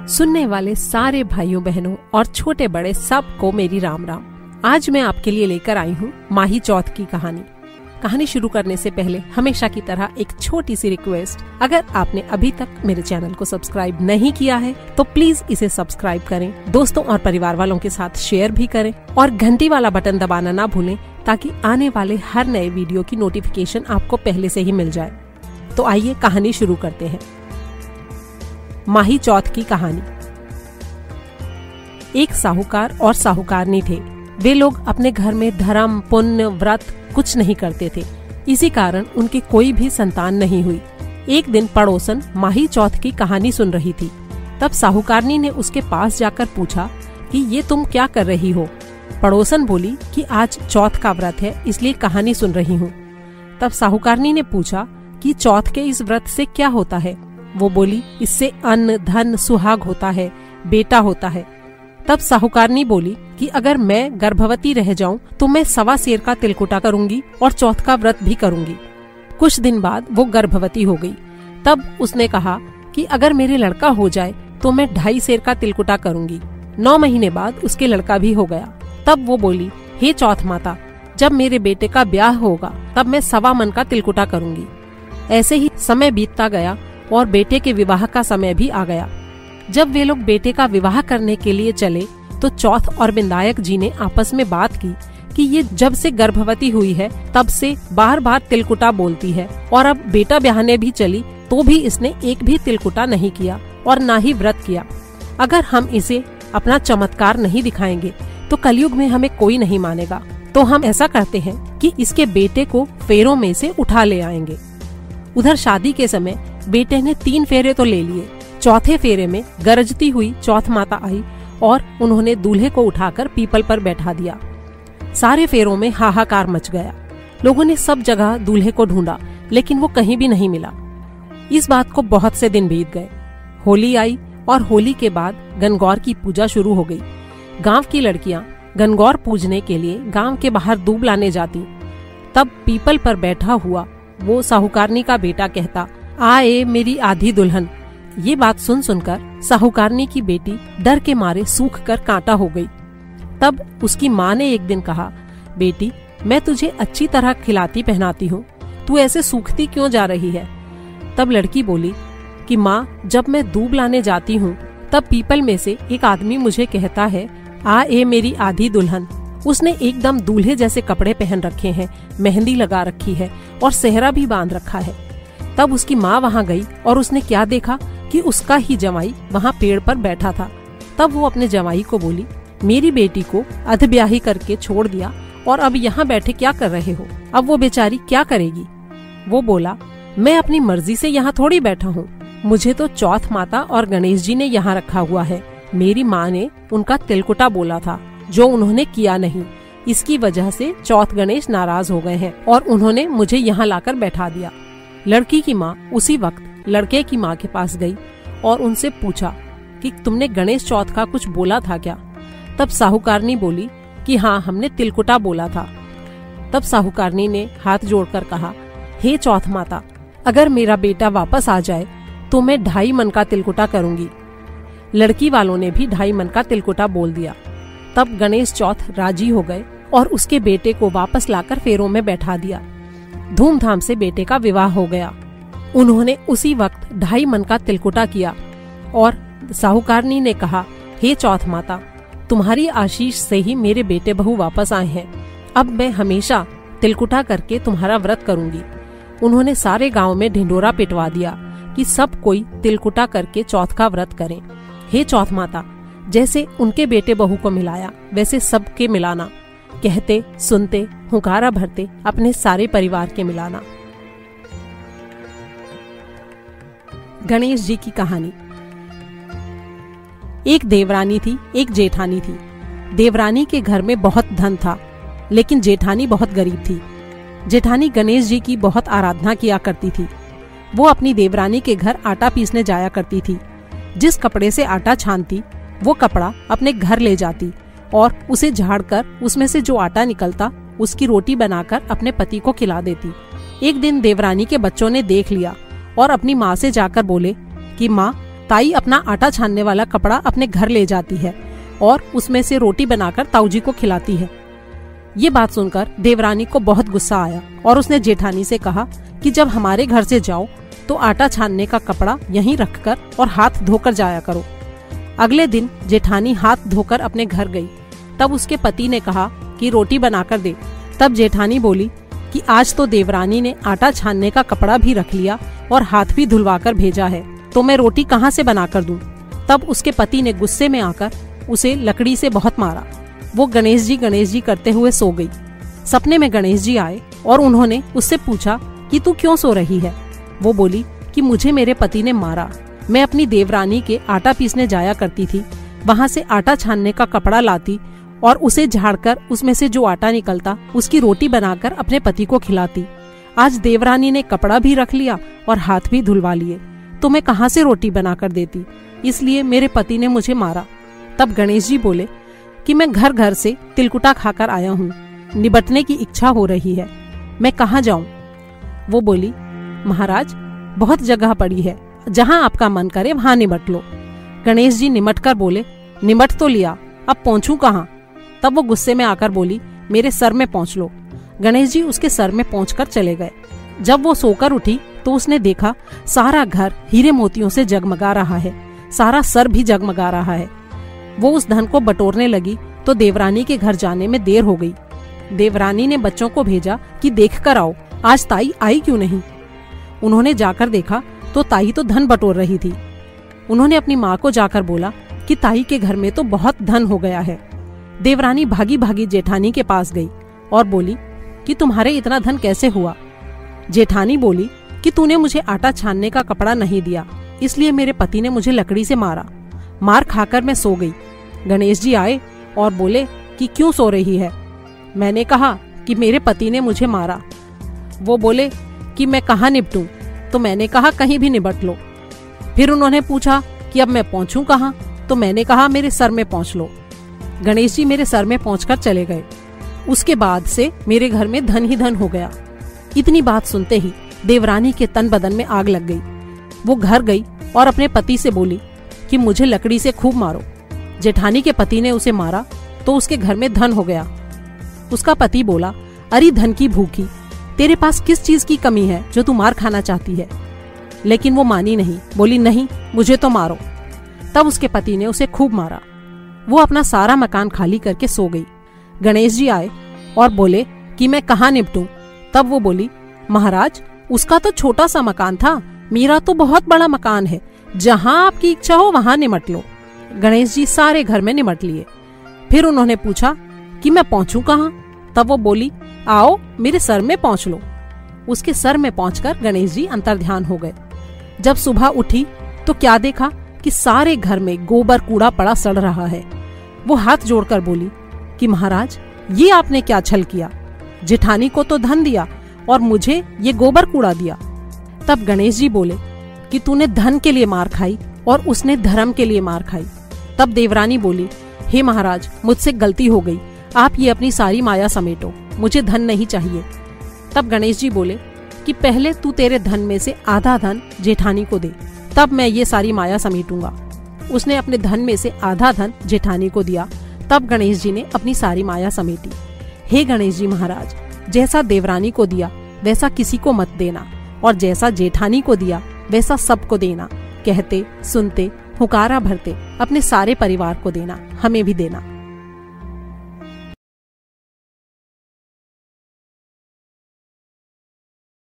सुनने वाले सारे भाइयों बहनों और छोटे बड़े सबको मेरी राम राम। आज मैं आपके लिए लेकर आई हूँ माही चौथ की कहानी। कहानी शुरू करने से पहले हमेशा की तरह एक छोटी सी रिक्वेस्ट, अगर आपने अभी तक मेरे चैनल को सब्सक्राइब नहीं किया है तो प्लीज इसे सब्सक्राइब करें, दोस्तों और परिवार वालों के साथ शेयर भी करें और घंटी वाला बटन दबाना ना भूलें ताकि आने वाले हर नए वीडियो की नोटिफिकेशन आपको पहले से ही मिल जाए। तो आइए कहानी शुरू करते हैं। माही चौथ की कहानी। एक साहूकार और साहूकारनी थे। वे लोग अपने घर में धर्म, पुण्य, व्रत कुछ नहीं करते थे। इसी कारण उनकी कोई भी संतान नहीं हुई। एक दिन पड़ोसन माही चौथ की कहानी सुन रही थी। तब साहूकारनी ने उसके पास जाकर पूछा कि ये तुम क्या कर रही हो। पड़ोसन बोली कि आज चौथ का व्रत है इसलिए कहानी सुन रही हूँ। तब साहूकारनी ने पूछा कि चौथ के इस व्रत से क्या होता है। वो बोली, इससे अन्न, धन, सुहाग होता है, बेटा होता है। तब साहूकारनी बोली कि अगर मैं गर्भवती रह जाऊं तो मैं 1.25 सेर का तिलकुटा करूंगी और चौथ का व्रत भी करूंगी। कुछ दिन बाद वो गर्भवती हो गई। तब उसने कहा कि अगर मेरे लड़का हो जाए तो मैं 2.5 सेर का तिलकुटा करूंगी। 9 महीने बाद उसके लड़का भी हो गया। तब वो बोली, हे चौथ माता, जब मेरे बेटे का ब्याह होगा तब मैं 1.25 मन का तिलकुटा करूंगी। ऐसे ही समय बीतता गया और बेटे के विवाह का समय भी आ गया। जब वे लोग बेटे का विवाह करने के लिए चले तो चौथ और बिंदायक जी ने आपस में बात की कि ये जब से गर्भवती हुई है तब से बार बार तिलकुटा बोलती है और अब बेटा ब्याहने भी चली तो भी इसने एक भी तिलकुटा नहीं किया और ना ही व्रत किया। अगर हम इसे अपना चमत्कार नहीं दिखाएंगे तो कलयुग में हमें कोई नहीं मानेगा। तो हम ऐसा करते हैं कि इसके बेटे को फेरों में से उठा ले आएंगे। उधर शादी के समय बेटे ने 3 फेरे तो ले लिए। चौथे फेरे में गरजती हुई चौथ माता आई और उन्होंने दूल्हे को उठाकर पीपल पर बैठा दिया। सारे फेरों में हाहाकार मच गया। लोगों ने सब जगह दूल्हे को ढूंढा लेकिन वो कहीं भी नहीं मिला। इस बात को बहुत से दिन बीत गए। होली आई और होली के बाद गणगौर की पूजा शुरू हो गई। गांव की लड़कियां गणगौर पूजने के लिए गांव के बाहर दूब लाने जाती। तब पीपल पर बैठा हुआ वो साहूकारनी का बेटा कहता, आए मेरी आधी दुल्हन। ये बात सुन सुनकर साहूकारनी की बेटी डर के मारे सूख कर कांटा हो गई। तब उसकी माँ ने एक दिन कहा, बेटी मैं तुझे अच्छी तरह खिलाती पहनाती हूँ, तू ऐसे सूखती क्यों जा रही है। तब लड़की बोली कि माँ, जब मैं दूब लाने जाती हूँ तब पीपल में से एक आदमी मुझे कहता है, आ ए मेरी आधी दुल्हन। उसने एकदम दूल्हे जैसे कपड़े पहन रखे हैं, मेहंदी लगा रखी है और सेहरा भी बांध रखा है। तब उसकी माँ वहाँ गई और उसने क्या देखा कि उसका ही जमाई वहाँ पेड़ पर बैठा था। तब वो अपने जमाई को बोली, मेरी बेटी को अधब्याही करके छोड़ दिया और अब यहाँ बैठे क्या कर रहे हो, अब वो बेचारी क्या करेगी। वो बोला, मैं अपनी मर्जी से यहाँ थोड़ी बैठा हूँ, मुझे तो चौथ माता और गणेश जी ने यहाँ रखा हुआ है। मेरी माँ ने उनका तिलकुटा बोला था जो उन्होंने किया नहीं। इसकी वजह से चौथ गणेश नाराज हो गए हैं और उन्होंने मुझे यहाँ लाकर बैठा दिया। लड़की की माँ उसी वक्त लड़के की माँ के पास गई और उनसे पूछा कि तुमने गणेश चौथ का कुछ बोला था क्या। तब साहूकारनी बोली कि हाँ, हमने तिलकुटा बोला था। तब साहूकारनी ने हाथ जोड़कर कहा, हे चौथ माता, अगर मेरा बेटा वापस आ जाए तो मैं 2.5 मन का तिलकुटा करूंगी। लड़की वालों ने भी 2.5 मन का तिलकुटा बोल दिया। तब गणेश चौथ राजी हो गए और उसके बेटे को वापस लाकर फेरों में बैठा दिया। धूमधाम से बेटे का विवाह हो गया। उन्होंने उसी वक्त 2.5 मन का तिलकुटा किया और साहूकारनी ने कहा, हे चौथ माता, तुम्हारी आशीष से ही मेरे बेटे बहू वापस आए हैं। अब मैं हमेशा तिलकुटा करके तुम्हारा व्रत करूंगी। उन्होंने सारे गांव में ढिंडोरा पिटवा दिया कि सब कोई तिलकुटा करके चौथ का व्रत करें। हे चौथ माता, जैसे उनके बेटे बहू को मिलाया वैसे सबके मिलाना। कहते सुनते हुंकारा भरते अपने सारे परिवार के मिलाना। गणेश जी की कहानी। एक देवरानी थी, एक जेठानी थी। देवरानी के घर में बहुत धन था लेकिन जेठानी बहुत गरीब थी। जेठानी गणेश जी की बहुत आराधना किया करती थी। वो अपनी देवरानी के घर आटा पीसने जाया करती थी। जिस कपड़े से आटा छानती वो कपड़ा अपने घर ले जाती और उसे झाड़कर उसमें से जो आटा निकलता उसकी रोटी बनाकर अपने पति को खिला देती। एक दिन देवरानी के बच्चों ने देख लिया और अपनी माँ से जाकर बोले कि माँ, ताई अपना आटा छानने वाला कपड़ा अपने घर ले जाती है और उसमें से रोटी बनाकर ताऊजी को खिलाती है। ये बात सुनकर देवरानी को बहुत गुस्सा आया और उसने जेठानी से कहा कि जब हमारे घर से जाओ तो आटा छानने का कपड़ा यहीं रखकर और हाथ धोकर जाया करो। अगले दिन जेठानी हाथ धोकर अपने घर गई। तब उसके पति ने कहा कि रोटी बनाकर दे। तब जेठानी बोली कि आज तो देवरानी ने आटा छानने का कपड़ा भी रख लिया और हाथ भी धुलवाकर भेजा है, तो मैं रोटी कहाँ से बनाकर दूं? तब उसके पति ने गुस्से में आकर उसे लकड़ी से बहुत मारा। वो गणेश जी करते हुए सो गई। सपने में गणेश जी आए और उन्होंने उससे पूछा कि तू क्यों सो रही है? वो बोली कि मुझे मेरे पति ने मारा। मैं अपनी देवरानी के आटा पीसने जाया करती थी, वहाँ से आटा छानने का कपड़ा लाती और उसे झाड़कर उसमें से जो आटा निकलता उसकी रोटी बनाकर अपने पति को खिलाती। आज देवरानी ने कपड़ा भी रख लिया और हाथ भी धुलवा लिए, तो मैं कहाँ से रोटी बनाकर देती? इसलिए मेरे पति ने मुझे मारा। तब गणेश जी बोले कि मैं घर घर से तिलकुटा खाकर आया हूँ, निबटने की इच्छा हो रही है, मैं कहाँ जाऊँ? वो बोली, महाराज बहुत जगह पड़ी है, जहाँ आपका मन करे वहाँ निबट लो। गणेश जी निमट कर बोले, निमट तो लिया, अब पहुँचूं कहाँ? तब वो गुस्से में आकर बोली, मेरे सर में पहुँच लो। गणेश जी उसके सर में पहुँचकर चले गए। जब वो सोकर उठी तो उसने देखा सारा घर हीरे मोतियों से जगमगा रहा है, सारा सर भी जगमगा रहा है। वो उस धन को बटोरने लगी तो देवरानी के घर जाने में देर हो गई। देवरानी ने बच्चों को भेजा कि देख कर आओ आज ताई आई क्यों नहीं। उन्होंने जाकर देखा तो ताई तो धन बटोर रही थी। उन्होंने अपनी माँ को जाकर बोला कि ताई के घर में तो बहुत धन हो गया है। देवरानी भागी भागी जेठानी के पास गई और बोली कि तुम्हारे इतना धन कैसे हुआ? जेठानी बोली कि तूने मुझे आटा छानने का कपड़ा नहीं दिया, इसलिए मेरे पति ने मुझे लकड़ी से मारा। मार खाकर मैं सो गई। गणेश जी आए और बोले कि क्यों सो रही है? मैंने कहा कि मेरे पति ने मुझे मारा। वो बोले कि मैं कहाँ निपटूं? तो मैंने कहा कहीं भी निपट लो। फिर उन्होंने पूछा कि अब मैं पहुंचूं कहाँ? तो मैंने कहा मेरे सर में पहुंच लो। गणेश जी मेरे सर में पहुंचकर चले गए। उसके बाद से मेरे घर में धन ही धन हो गया। इतनी बात सुनते ही देवरानी के तन बदन में आग लग गई। वो घर गई और अपने पति से बोली कि मुझे लकड़ी से खूब मारो। जेठानी के पति ने उसे मारा तो उसके घर में धन हो गया। उसका पति बोला, अरे धन की भूखी, तेरे पास किस चीज की कमी है जो तू मार खाना चाहती है? लेकिन वो मानी नहीं, बोली नहीं मुझे तो मारो। तब उसके पति ने उसे खूब मारा। वो अपना सारा मकान खाली करके सो गई। गणेश जी आए और बोले कि मैं कहाँ निपटूं? तब वो बोली, महाराज उसका तो छोटा सा मकान था, मेरा तो बहुत बड़ा मकान है, जहाँ आपकी इच्छा हो वहाँ निमट लो। गणेश जी सारे घर में निमट लिए। फिर उन्होंने पूछा कि मैं पहुँचूं कहाँ? तब वो बोली, आओ मेरे सर में पहुँच लो। उसके सर में पहुंचकर गणेश जी अंतर्ध्यान हो गए। जब सुबह उठी तो क्या देखा कि सारे घर में गोबर कूड़ा पड़ा सड़ रहा है। वो हाथ जोड़कर बोली कि महाराज ये आपने क्या छल किया? जेठानी को तो धन दिया और मुझे ये गोबर कूड़ा दिया। तब गणेश जी बोले कि तूने धन के लिए मार खाई और उसने धर्म के लिए मार खाई। तब देवरानी बोली, हे महाराज मुझसे गलती हो गई, आप ये अपनी सारी माया समेटो, मुझे धन नहीं चाहिए। तब गणेश जी बोले कि पहले तू तेरे धन में से आधा धन जेठानी को दे, तब मैं ये सारी माया समेटूंगा। उसने अपने धन में से आधा धन जेठानी को दिया। तब गणेश जी ने अपनी सारी माया समेटी। हे गणेश जी महाराज, जैसा देवरानी को दिया वैसा किसी को मत देना, और जैसा जेठानी को दिया वैसा सबको देना। कहते सुनते हुकारा भरते अपने सारे परिवार को देना, हमें भी देना।